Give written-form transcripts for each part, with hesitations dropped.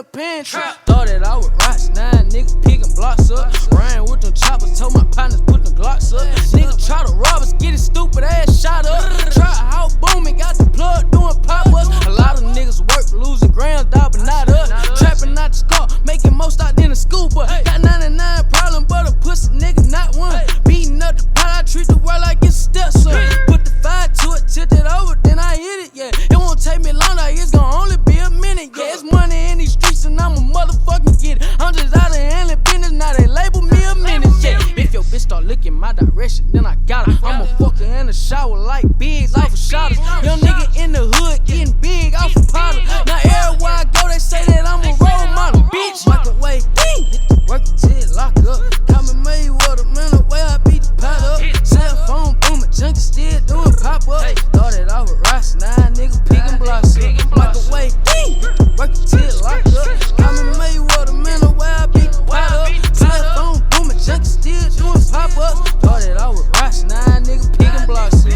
the pantry. Thought that I would rocks, 9 niggas picking blocks up. Ran with them choppers, told my partners put them Glocks up. Nigga try to rob us, get his stupid ass shot up. Try house booming, got the plug doing pop-ups. A lot of niggas work, losing grams, dog, but not us. Trapping out the scar, making more stock than a scooper. Got 99 problems, but a pussy nigga not one. Beating up the pot, I treat the world like it's a stepson. Put the fire to it, tilt it over, then I hit it, yeah. It won't take me long, now it's gon' only be a minute, yeah. It's money in these streets and I'ma motherfucking get it. I'm just out of handling business, now they label me a menace, yeah. If your bitch start looking my direction, then I got her. I'ma fuck her in the shower like Biggs off of shotters. Young nigga in the hood getting big off of powder. Now everywhere I go, they say that I'm a role model, bitch. Microwave, ding, hit the work till it lock up. Call me Mayweather, man, the way I beat the pot up. Cell phone booming, junkie still doing pop up. Thought that I was rocks, 9 niggas picking blocks up. Microwave, ding, hit the work till it lock up. Call me Mayweather, man, the way I beat the pot up. Cell phone booming, junkie still doing pop up. Thought that I was rocks, 9 niggas picking blocks up.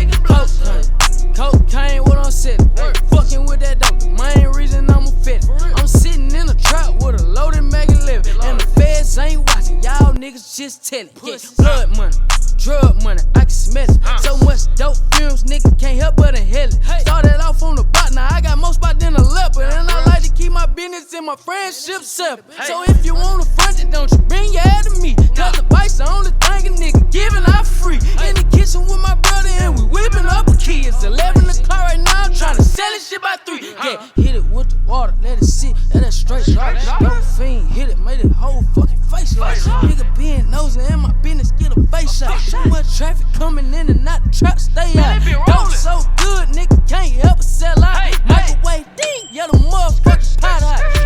Cocaine, what I'm setting. Fucking with that dope, the main reason I'm a fit. I'm sitting in a trap with a loaded Mag 11. And the feds ain't watching, y'all niggas just tellin'. Yeah, blood money, drug money, I can smell it. So much dope films, nigga can't help but inhale it. Started off on the bot, now I got more spot than a leopard. And I like to keep my business and my friendship separate. So if you wanna front it, don't you bring your head to me. Cause the bike's the only thing a nigga giving out free. In the kitchen with my brother and we whipping up a key. It's 11 o'clock right now, I'm tryna sell this shit by 3. Yeah, hit it with the water, let it sit, let that straight drop. No fiend, hit it, made it whole fucking face like. Nigga being nosy in my business, get a face shot. Too much traffic coming in and out, the trap stay out. Dope so good, nigga can't help but sell out. Microwave ding, yeah, the motherfucking pot out.